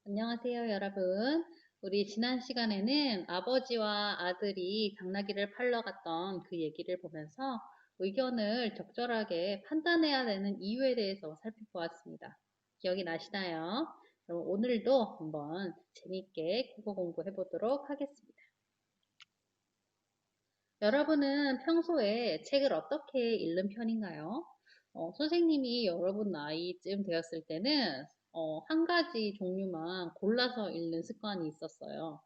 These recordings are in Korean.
안녕하세요, 여러분. 우리 지난 시간에는 아버지와 아들이 당나귀를 팔러 갔던 그 얘기를 보면서 의견을 적절하게 판단해야 되는 이유에 대해서 살펴보았습니다. 기억이 나시나요? 그럼 오늘도 한번 재밌게 국어 공부해 보도록 하겠습니다. 여러분은 평소에 책을 어떻게 읽는 편인가요? 선생님이 여러분 나이쯤 되었을 때는 한 가지 종류만 골라서 읽는 습관이 있었어요.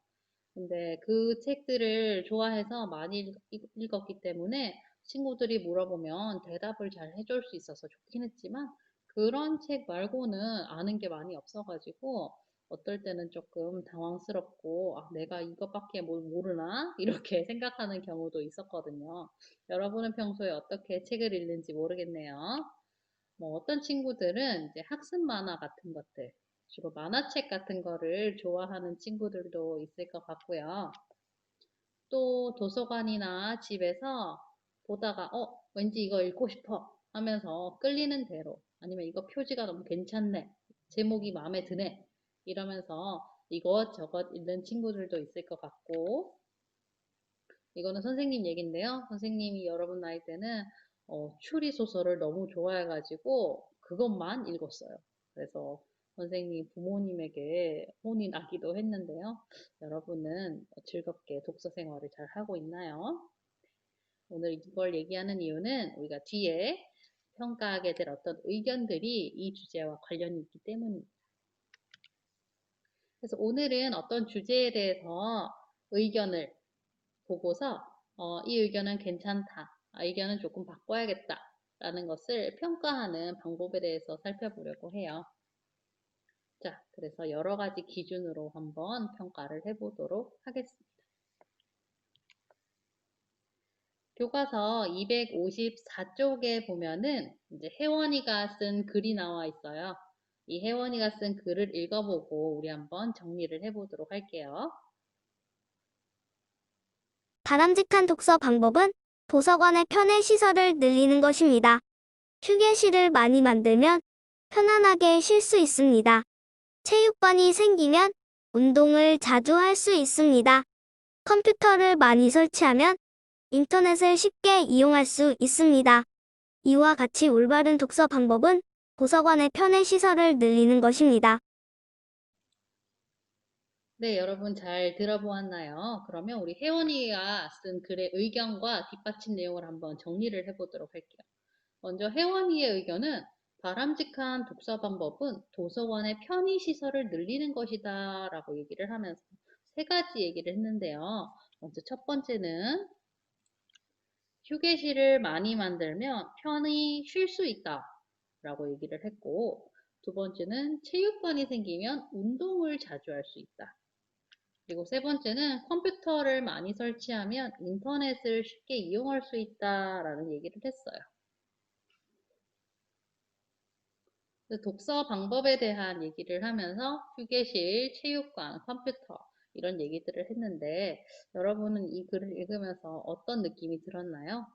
근데 그 책들을 좋아해서 많이 읽었기 때문에 친구들이 물어보면 대답을 잘 해줄 수 있어서 좋긴 했지만 그런 책 말고는 아는 게 많이 없어가지고 어떨 때는 조금 당황스럽고 내가 이것밖에 뭘 모르나? 이렇게 생각하는 경우도 있었거든요. 여러분은 평소에 어떻게 책을 읽는지 모르겠네요. 뭐 어떤 친구들은 이제 학습 만화 같은 것들, 주로 만화책 같은 거를 좋아하는 친구들도 있을 것 같고요. 또 도서관이나 집에서 보다가 왠지 이거 읽고 싶어 하면서 끌리는 대로 아니면 이거 표지가 너무 괜찮네 제목이 마음에 드네 이러면서 이것저것 읽는 친구들도 있을 것 같고 이거는 선생님 얘긴데요. 선생님이 여러분 나이 때는 추리 소설을 너무 좋아해가지고 그것만 읽었어요. 그래서 선생님 부모님에게 혼이 나기도 했는데요. 여러분은 즐겁게 독서 생활을 잘 하고 있나요? 오늘 이걸 얘기하는 이유는 우리가 뒤에 평가하게 될 어떤 의견들이 이 주제와 관련이 있기 때문입니다. 그래서 오늘은 어떤 주제에 대해서 의견을 보고서 이 의견은 괜찮다, 의견은 조금 바꿔야겠다 라는 것을 평가하는 방법에 대해서 살펴보려고 해요. 자, 그래서 여러 가지 기준으로 한번 평가를 해보도록 하겠습니다. 교과서 254쪽에 보면은 이제 혜원이가 쓴 글이 나와 있어요. 이 혜원이가 쓴 글을 읽어보고 우리 한번 정리를 해보도록 할게요. 바람직한 독서 방법은 도서관의 편의 시설을 늘리는 것입니다. 휴게실을 많이 만들면 편안하게 쉴 수 있습니다. 체육관이 생기면 운동을 자주 할 수 있습니다. 컴퓨터를 많이 설치하면 인터넷을 쉽게 이용할 수 있습니다. 이와 같이 올바른 독서 방법은 도서관의 편의 시설을 늘리는 것입니다. 네, 여러분 잘 들어보았나요? 그러면 우리 혜원이가 쓴 글의 의견과 뒷받침 내용을 한번 정리를 해보도록 할게요. 먼저 혜원이의 의견은 바람직한 독서 방법은 도서관의 편의시설을 늘리는 것이다 라고 얘기를 하면서 세 가지 얘기를 했는데요. 먼저 첫 번째는 휴게실을 많이 만들면 편히 쉴 수 있다 라고 얘기를 했고 두 번째는 체육관이 생기면 운동을 자주 할 수 있다. 그리고 세 번째는 컴퓨터를 많이 설치하면 인터넷을 쉽게 이용할 수 있다라는 얘기를 했어요. 독서 방법에 대한 얘기를 하면서 휴게실, 체육관, 컴퓨터 이런 얘기들을 했는데 여러분은 이 글을 읽으면서 어떤 느낌이 들었나요?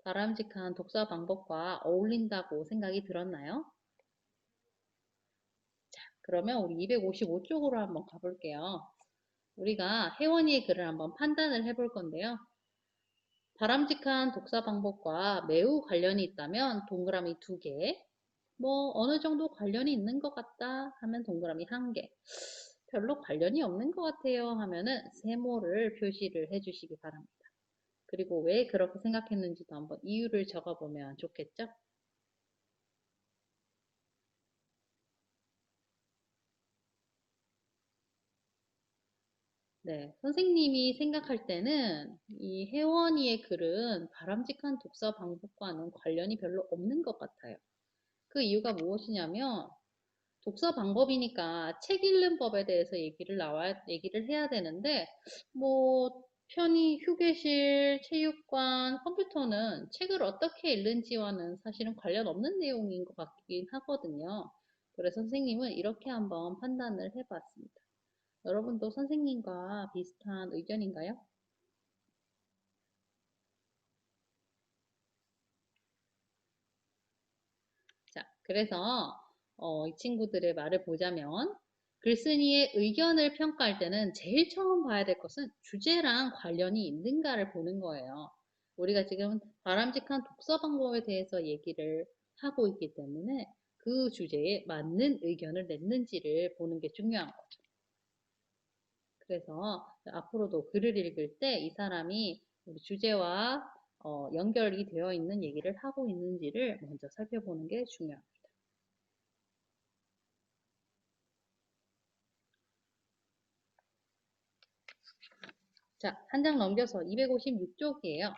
바람직한 독서 방법과 어울린다고 생각이 들었나요? 자, 그러면 우리 255쪽으로 한번 가볼게요. 우리가 혜원이의 글을 한번 판단을 해볼 건데요. 바람직한 독서 방법과 매우 관련이 있다면 동그라미 2개, 뭐 어느 정도 관련이 있는 것 같다 하면 동그라미 1개, 별로 관련이 없는 것 같아요 하면은 세모를 표시를 해주시기 바랍니다. 그리고 왜 그렇게 생각했는지도 한번 이유를 적어보면 좋겠죠? 네, 선생님이 생각할 때는 이 혜원이의 글은 바람직한 독서 방법과는 관련이 별로 없는 것 같아요. 그 이유가 무엇이냐면 독서 방법이니까 책 읽는 법에 대해서 얘기를 해야 되는데, 뭐, 편의 휴게실, 체육관, 컴퓨터는 책을 어떻게 읽는지와는 사실은 관련 없는 내용인 것 같긴 하거든요. 그래서 선생님은 이렇게 한번 판단을 해봤습니다. 여러분도 선생님과 비슷한 의견인가요? 자, 그래서 이 친구들의 말을 보자면 글쓴이의 의견을 평가할 때는 제일 처음 봐야 될 것은 주제랑 관련이 있는가를 보는 거예요. 우리가 지금 바람직한 독서 방법에 대해서 얘기를 하고 있기 때문에 그 주제에 맞는 의견을 냈는지를 보는 게 중요한 거죠. 그래서 앞으로도 글을 읽을 때 이 사람이 우리 주제와 연결이 되어 있는 얘기를 하고 있는지를 먼저 살펴보는 게 중요합니다. 자, 한 장 넘겨서 256쪽이에요.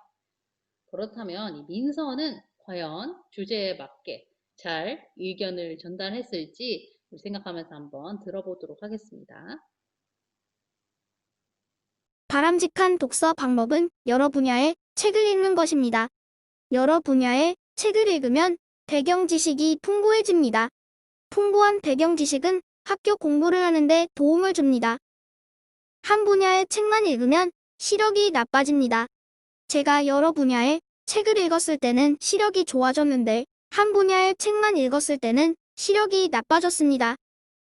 그렇다면 이 민서는 과연 주제에 맞게 잘 의견을 전달했을지 생각하면서 한번 들어보도록 하겠습니다. 바람직한 독서 방법은 여러 분야의 책을 읽는 것입니다. 여러 분야의 책을 읽으면 배경 지식이 풍부해집니다. 풍부한 배경 지식은 학교 공부를 하는데 도움을 줍니다. 한 분야의 책만 읽으면 시력이 나빠집니다. 제가 여러 분야의 책을 읽었을 때는 시력이 좋아졌는데 한 분야의 책만 읽었을 때는 시력이 나빠졌습니다.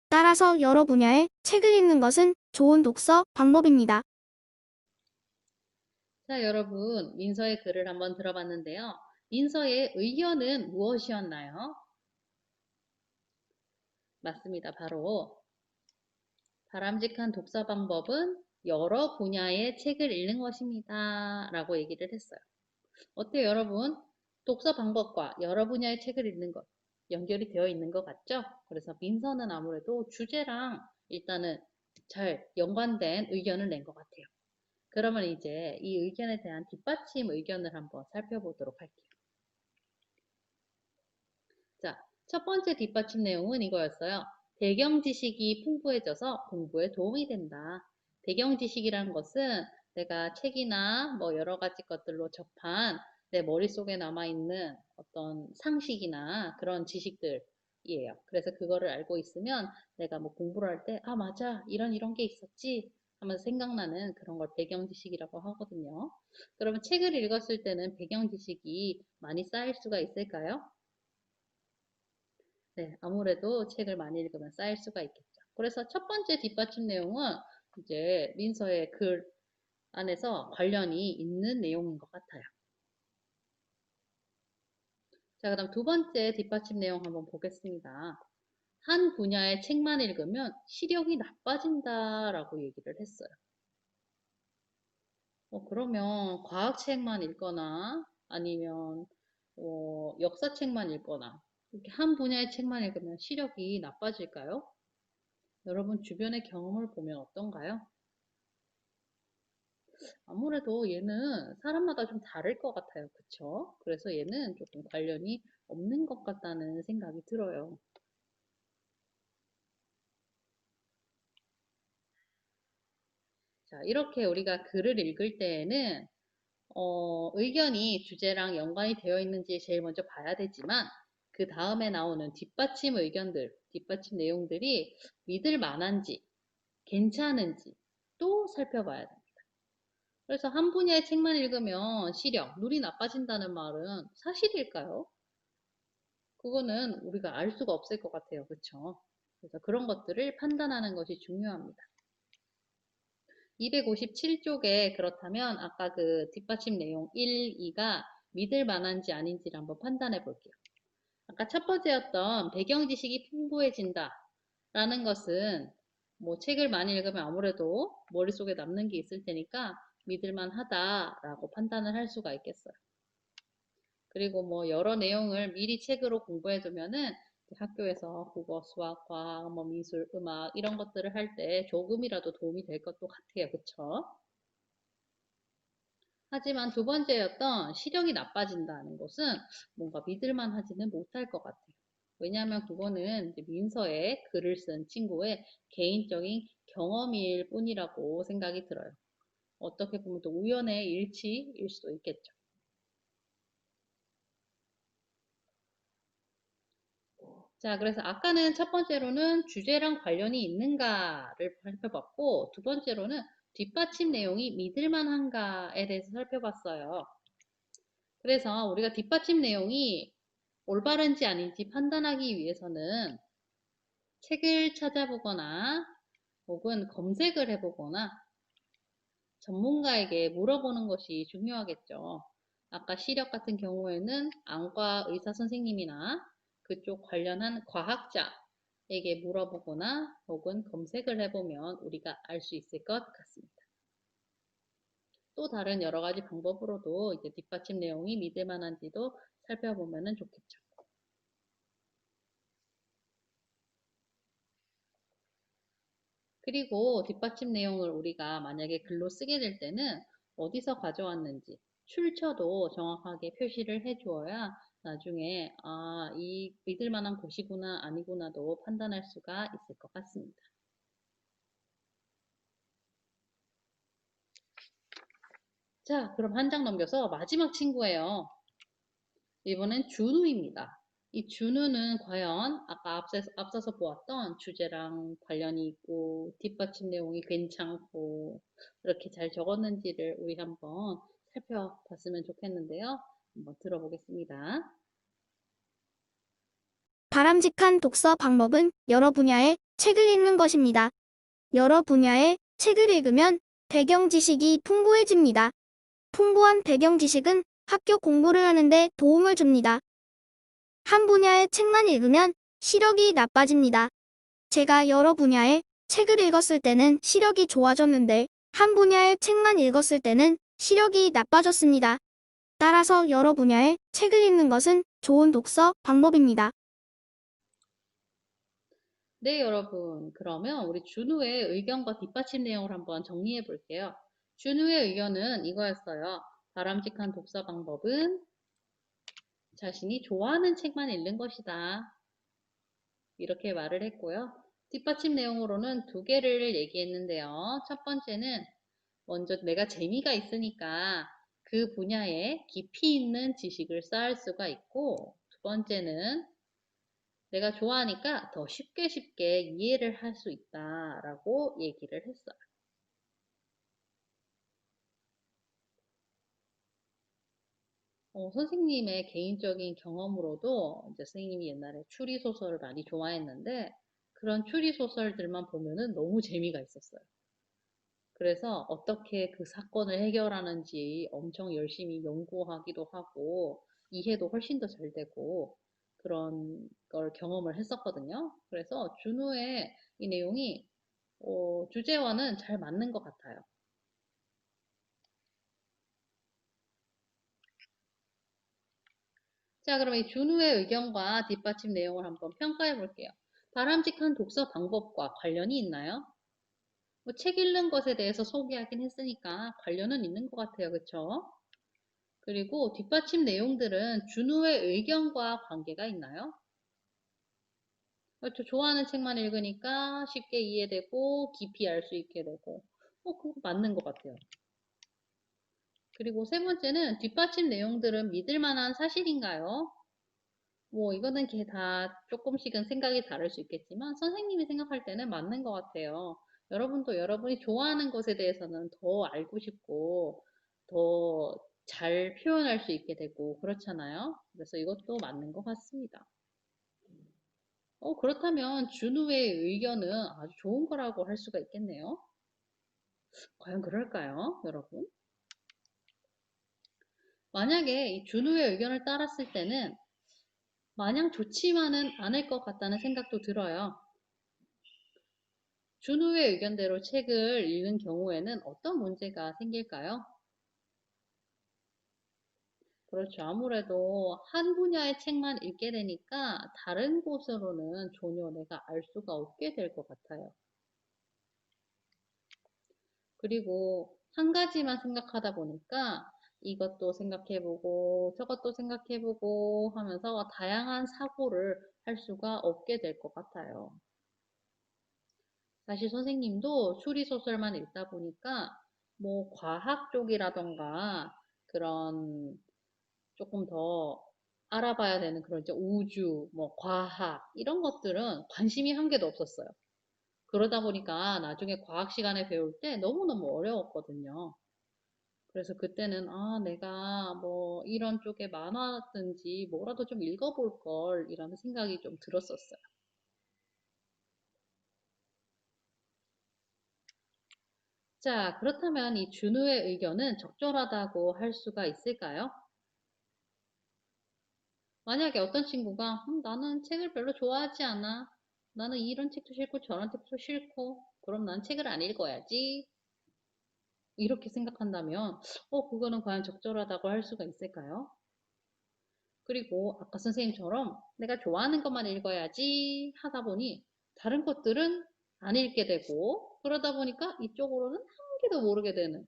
따라서 여러 분야의 책을 읽는 것은 좋은 독서 방법입니다. 자, 여러분, 민서의 글을 한번 들어봤는데요. 민서의 의견은 무엇이었나요? 맞습니다. 바로 바람직한 독서 방법은 여러 분야의 책을 읽는 것입니다. 라고 얘기를 했어요. 어때요, 여러분? 독서 방법과 여러 분야의 책을 읽는 것 연결이 되어 있는 것 같죠? 그래서 민서는 아무래도 주제랑 일단은 잘 연관된 의견을 낸 것 같아요. 그러면 이제 이 의견에 대한 뒷받침 의견을 한번 살펴보도록 할게요. 자, 첫 번째 뒷받침 내용은 이거였어요. 배경 지식이 풍부해져서 공부에 도움이 된다. 배경 지식이라는 것은 내가 책이나 뭐 여러 가지 것들로 접한 내 머릿속에 남아있는 어떤 상식이나 그런 지식들이에요. 그래서 그거를 알고 있으면 내가 뭐 공부를 할 때, 아, 맞아. 이런 게 있었지. 하면서 생각나는 그런 걸 배경 지식이라고 하거든요. 그러면 책을 읽었을 때는 배경 지식이 많이 쌓일 수가 있을까요? 네, 아무래도 책을 많이 읽으면 쌓일 수가 있겠죠. 그래서 첫 번째 뒷받침 내용은 이제 민서의 글 안에서 관련이 있는 내용인 것 같아요. 자, 그다음 두 번째 뒷받침 내용 한번 보겠습니다. 한 분야의 책만 읽으면 시력이 나빠진다라고 얘기를 했어요. 그러면 과학책만 읽거나 아니면 역사책만 읽거나 이렇게 한 분야의 책만 읽으면 시력이 나빠질까요? 여러분 주변의 경험을 보면 어떤가요? 아무래도 얘는 사람마다 좀 다를 것 같아요. 그쵸? 그래서 얘는 조금 관련이 없는 것 같다는 생각이 들어요. 자, 이렇게 우리가 글을 읽을 때에는 의견이 주제랑 연관이 되어 있는지 제일 먼저 봐야 되지만 그 다음에 나오는 뒷받침 의견들, 뒷받침 내용들이 믿을 만한지, 괜찮은지 또 살펴봐야 돼요. 그래서 한 분야의 책만 읽으면 시력, 눈이 나빠진다는 말은 사실일까요? 그거는 우리가 알 수가 없을 것 같아요. 그쵸? 그래서 그런 것들을 판단하는 것이 중요합니다. 257쪽에 그렇다면 아까 그 뒷받침 내용 1, 2가 믿을 만한지 아닌지를 한번 판단해 볼게요. 아까 첫 번째였던 배경 지식이 풍부해진다 라는 것은 뭐 책을 많이 읽으면 아무래도 머릿속에 남는 게 있을 테니까 믿을만 하다라고 판단을 할 수가 있겠어요. 그리고 뭐 여러 내용을 미리 책으로 공부해 두면은 학교에서 국어, 수학, 과학, 뭐 미술, 음악 이런 것들을 할 때 조금이라도 도움이 될 것도 같아요. 그쵸? 하지만 두 번째였던 시력이 나빠진다는 것은 뭔가 믿을만 하지는 못할 것 같아요. 왜냐하면 그거는 이제 민서에 글을 쓴 친구의 개인적인 경험일 뿐이라고 생각이 들어요. 어떻게 보면 또 우연의 일치일 수도 있겠죠. 자, 그래서 아까는 첫 번째로는 주제랑 관련이 있는가를 살펴봤고, 두 번째로는 뒷받침 내용이 믿을만한가에 대해서 살펴봤어요. 그래서 우리가 뒷받침 내용이 올바른지 아닌지 판단하기 위해서는 책을 찾아보거나 혹은 검색을 해보거나 전문가에게 물어보는 것이 중요하겠죠. 아까 시력 같은 경우에는 안과 의사 선생님이나 그쪽 관련한 과학자에게 물어보거나 혹은 검색을 해보면 우리가 알 수 있을 것 같습니다. 또 다른 여러 가지 방법으로도 이제 뒷받침 내용이 믿을 만한지도 살펴보면 좋겠죠. 그리고 뒷받침 내용을 우리가 만약에 글로 쓰게 될 때는 어디서 가져왔는지 출처도 정확하게 표시를 해 주어야 나중에 이 믿을 만한 곳이구나 아니구나도 판단할 수가 있을 것 같습니다. 자, 그럼 한 장 넘겨서 마지막 친구예요. 이번엔 준우입니다. 이 준우는 과연 아까 앞서서 보았던 주제랑 관련이 있고 뒷받침 내용이 괜찮고 이렇게 잘 적었는지를 우리 한번 살펴봤으면 좋겠는데요. 한번 들어보겠습니다. 바람직한 독서 방법은 여러 분야의 책을 읽는 것입니다. 여러 분야의 책을 읽으면 배경 지식이 풍부해집니다. 풍부한 배경 지식은 학교 공부를 하는데 도움을 줍니다. 한 분야의 책만 읽으면 시력이 나빠집니다. 제가 여러 분야의 책을 읽었을 때는 시력이 좋아졌는데 한 분야의 책만 읽었을 때는 시력이 나빠졌습니다. 따라서 여러 분야의 책을 읽는 것은 좋은 독서 방법입니다. 네, 여러분. 그러면 우리 준우의 의견과 뒷받침 내용을 한번 정리해 볼게요. 준우의 의견은 이거였어요. 바람직한 독서 방법은 자신이 좋아하는 책만 읽는 것이다. 이렇게 말을 했고요. 뒷받침 내용으로는 두 개를 얘기했는데요. 첫 번째는 먼저 내가 재미가 있으니까 그 분야에 깊이 있는 지식을 쌓을 수가 있고, 두 번째는 내가 좋아하니까 더 쉽게 이해를 할 수 있다라고 얘기를 했어요. 선생님의 개인적인 경험으로도 이제 선생님이 옛날에 추리소설을 많이 좋아했는데 그런 추리소설들만 보면은 너무 재미가 있었어요. 그래서 어떻게 그 사건을 해결하는지 엄청 열심히 연구하기도 하고 이해도 훨씬 더 잘 되고 그런 걸 경험을 했었거든요. 그래서 준우의 이 내용이 주제와는 잘 맞는 것 같아요. 자, 그럼 이 준우의 의견과 뒷받침 내용을 한번 평가해 볼게요. 바람직한 독서 방법과 관련이 있나요? 뭐 책 읽는 것에 대해서 소개하긴 했으니까 관련은 있는 것 같아요. 그쵸? 그리고 뒷받침 내용들은 준우의 의견과 관계가 있나요? 저 좋아하는 책만 읽으니까 쉽게 이해되고 깊이 알 수 있게 되고 그거 맞는 것 같아요. 그리고 세 번째는 뒷받침 내용들은 믿을 만한 사실인가요? 뭐 이거는 다 조금씩은 생각이 다를 수 있겠지만 선생님이 생각할 때는 맞는 것 같아요. 여러분도 여러분이 좋아하는 것에 대해서는 더 알고 싶고 더 잘 표현할 수 있게 되고 그렇잖아요. 그래서 이것도 맞는 것 같습니다. 그렇다면 준우의 의견은 아주 좋은 거라고 할 수가 있겠네요. 과연 그럴까요, 여러분? 만약에 이 준우의 의견을 따랐을 때는 마냥 좋지만은 않을 것 같다는 생각도 들어요. 준우의 의견대로 책을 읽는 경우에는 어떤 문제가 생길까요? 그렇죠. 아무래도 한 분야의 책만 읽게 되니까 다른 곳으로는 전혀 내가 알 수가 없게 될 것 같아요. 그리고 한 가지만 생각하다 보니까 이것도 생각해보고 저것도 생각해보고 하면서 다양한 사고를 할 수가 없게 될 것 같아요. 사실 선생님도 추리소설만 읽다 보니까 뭐 과학 쪽이라던가 그런 조금 더 알아봐야 되는 그런 이제 우주, 뭐 과학 이런 것들은 관심이 한 개도 없었어요. 그러다 보니까 나중에 과학 시간에 배울 때 너무너무 어려웠거든요. 그래서 그때는 내가 뭐 이런 쪽에 만화든지 뭐라도 좀 읽어볼 걸 이라는 생각이 좀 들었었어요. 자, 그렇다면 이 준우의 의견은 적절하다고 할 수가 있을까요? 만약에 어떤 친구가 나는 책을 별로 좋아하지 않아. 나는 이런 책도 싫고 저런 책도 싫고 그럼 난 책을 안 읽어야지. 이렇게 생각한다면 그거는 과연 적절하다고 할 수가 있을까요? 그리고 아까 선생님처럼 내가 좋아하는 것만 읽어야지 하다 보니 다른 것들은 안 읽게 되고 그러다 보니까 이쪽으로는 한 개도 모르게 되는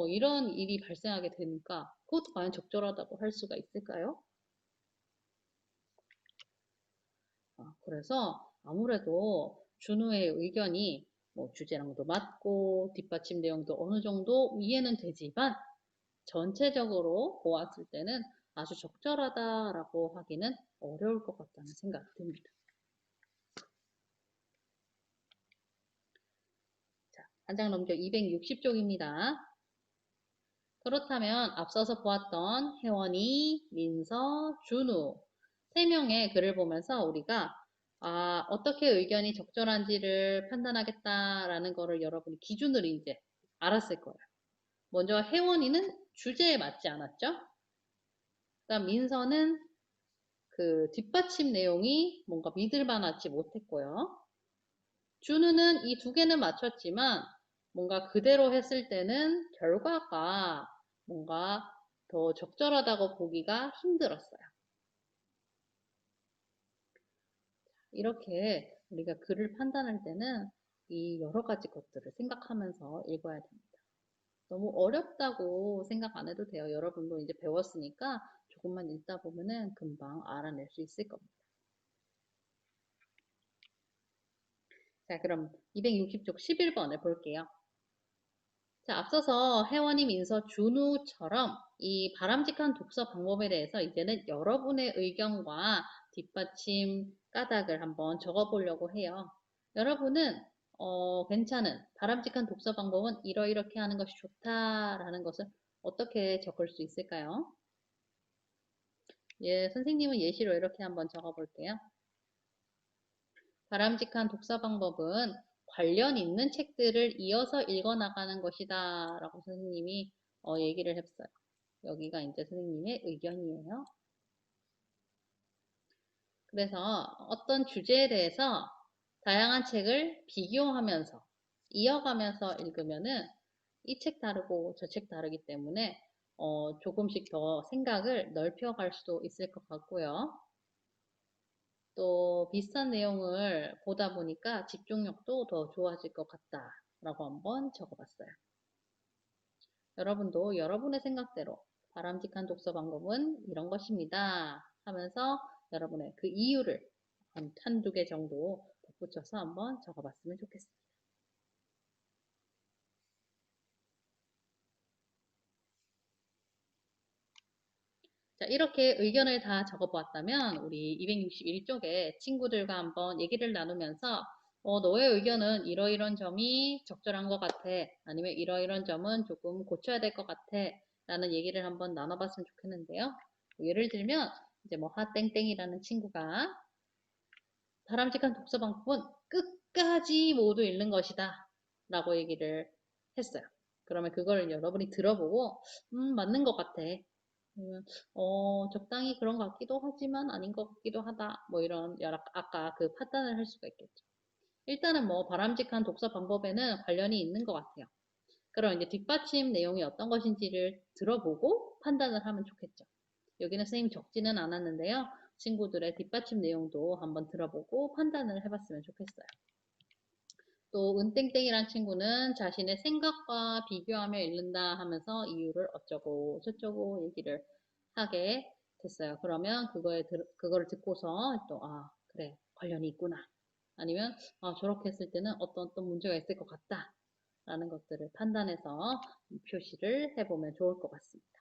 이런 일이 발생하게 되니까 그것도 과연 적절하다고 할 수가 있을까요? 그래서 아무래도 준우의 의견이 뭐 주제랑도 맞고 뒷받침 내용도 어느 정도 이해는 되지만 전체적으로 보았을 때는 아주 적절하다라고 하기는 어려울 것 같다는 생각이 듭니다. 자, 한 장 넘겨 260쪽입니다. 그렇다면 앞서서 보았던 혜원이, 민서, 준우 세 명의 글을 보면서 우리가 어떻게 의견이 적절한지를 판단하겠다라는 거를 여러분이 기준을 이제 알았을 거예요. 먼저 혜원이는 주제에 맞지 않았죠? 그다음 민서는 그 뒷받침 내용이 뭔가 믿을 만하지 못했고요. 준우는 이 두 개는 맞췄지만 뭔가 그대로 했을 때는 결과가 뭔가 더 적절하다고 보기가 힘들었어요. 이렇게 우리가 글을 판단할 때는 이 여러 가지 것들을 생각하면서 읽어야 됩니다. 너무 어렵다고 생각 안 해도 돼요. 여러분도 이제 배웠으니까 조금만 읽다 보면은 금방 알아낼 수 있을 겁니다. 자, 그럼 260쪽 11번을 볼게요. 자, 앞서서 혜원이, 민서, 준우처럼 이 바람직한 독서 방법에 대해서 이제는 여러분의 의견과 뒷받침 까닭을 한번 적어보려고 해요. 여러분은 괜찮은 바람직한 독서 방법은 이러이렇게 하는 것이 좋다라는 것을 어떻게 적을 수 있을까요? 예, 선생님은 예시로 이렇게 한번 적어볼게요. 바람직한 독서 방법은 관련 있는 책들을 이어서 읽어나가는 것이다 라고 선생님이 얘기를 했어요. 여기가 이제 선생님의 의견이에요. 그래서 어떤 주제에 대해서 다양한 책을 비교하면서 이어가면서 읽으면은 이 책 다르고 저 책 다르기 때문에 조금씩 더 생각을 넓혀갈 수도 있을 것 같고요. 또 비슷한 내용을 보다 보니까 집중력도 더 좋아질 것 같다라고 한번 적어봤어요. 여러분도 여러분의 생각대로 바람직한 독서 방법은 이런 것입니다 하면서 여러분의 그 이유를 한두 개 정도 덧붙여서 한번 적어봤으면 좋겠습니다. 자, 이렇게 의견을 다 적어보았다면 우리 261쪽에 친구들과 한번 얘기를 나누면서 너의 의견은 이러이런 점이 적절한 것 같아. 아니면 이러이런 점은 조금 고쳐야 될 것 같아. 라는 얘기를 한번 나눠봤으면 좋겠는데요. 예를 들면 이제 뭐 하땡땡이라는 친구가 바람직한 독서 방법은 끝까지 모두 읽는 것이다. 라고 얘기를 했어요. 그러면 그걸 여러분이 들어보고 맞는 것 같아. 적당히 그런 것 같기도 하지만 아닌 것 같기도 하다. 뭐 이런 아까 그 판단을 할 수가 있겠죠. 일단은 뭐 바람직한 독서 방법에는 관련이 있는 것 같아요. 그럼 이제 뒷받침 내용이 어떤 것인지를 들어보고 판단을 하면 좋겠죠. 여기는 선생님 적지는 않았는데요. 친구들의 뒷받침 내용도 한번 들어보고 판단을 해봤으면 좋겠어요. 또 은땡땡이란 친구는 자신의 생각과 비교하며 읽는다 하면서 이유를 어쩌고 저쩌고 얘기를 하게 됐어요. 그러면 그거를 듣고서 또 그래 관련이 있구나. 아니면 저렇게 했을 때는 어떤 문제가 있을 것 같다. 라는 것들을 판단해서 표시를 해보면 좋을 것 같습니다.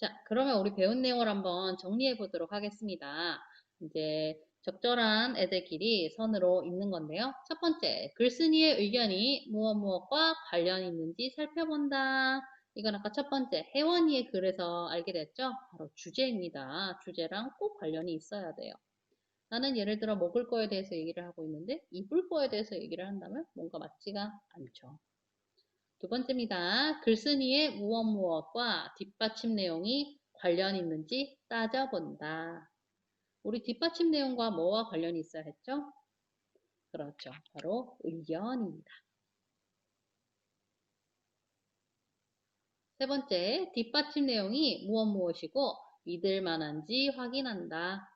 자, 그러면 우리 배운 내용을 한번 정리해 보도록 하겠습니다. 이제 적절한 애들끼리 선으로 읽는 건데요. 첫 번째, 글쓴이의 의견이 무엇 무엇과 관련이 있는지 살펴본다. 이건 아까 첫 번째 혜원이의 글에서 알게 됐죠? 바로 주제입니다. 주제랑 꼭 관련이 있어야 돼요. 나는 예를 들어 먹을 거에 대해서 얘기를 하고 있는데 입을 거에 대해서 얘기를 한다면 뭔가 맞지가 않죠. 두 번째입니다. 글쓴이의 무엇 무엇과 뒷받침 내용이 관련 있는지 따져본다. 우리 뒷받침 내용과 뭐와 관련이 있어야 했죠? 그렇죠. 바로 의견입니다. 세 번째, 뒷받침 내용이 무엇 무엇이고 믿을 만한지 확인한다.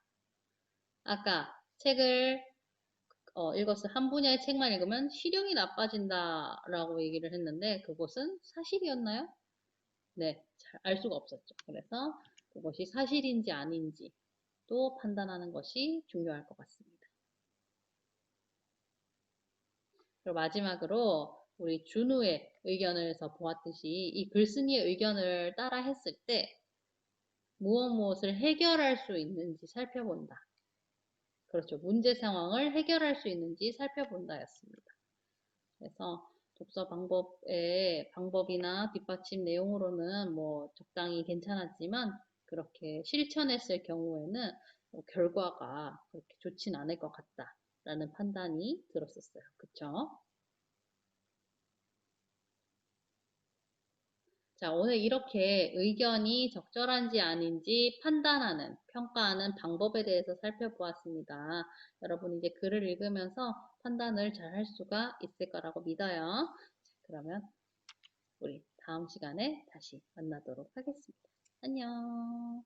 아까 책을 읽었을 한 분야의 책만 읽으면 시력이 나빠진다라고 얘기를 했는데 그것은 사실이었나요? 네, 잘 알 수가 없었죠. 그래서 그것이 사실인지 아닌지 또 판단하는 것이 중요할 것 같습니다. 그리고 마지막으로 우리 준우의 의견을서 보았듯이 이 글쓴이의 의견을 따라 했을 때 무엇을 해결할 수 있는지 살펴본다. 그렇죠. 문제 상황을 해결할 수 있는지 살펴본다였습니다. 그래서 독서 방법의 방법이나 뒷받침 내용으로는 뭐 적당히 괜찮았지만 그렇게 실천했을 경우에는 결과가 그렇게 좋진 않을 것 같다라는 판단이 들었었어요. 그쵸? 자, 오늘 이렇게 의견이 적절한지 아닌지 판단하는, 평가하는 방법에 대해서 살펴보았습니다. 여러분 이제 글을 읽으면서 판단을 잘 할 수가 있을 거라고 믿어요. 자, 그러면 우리 다음 시간에 다시 만나도록 하겠습니다. 안녕.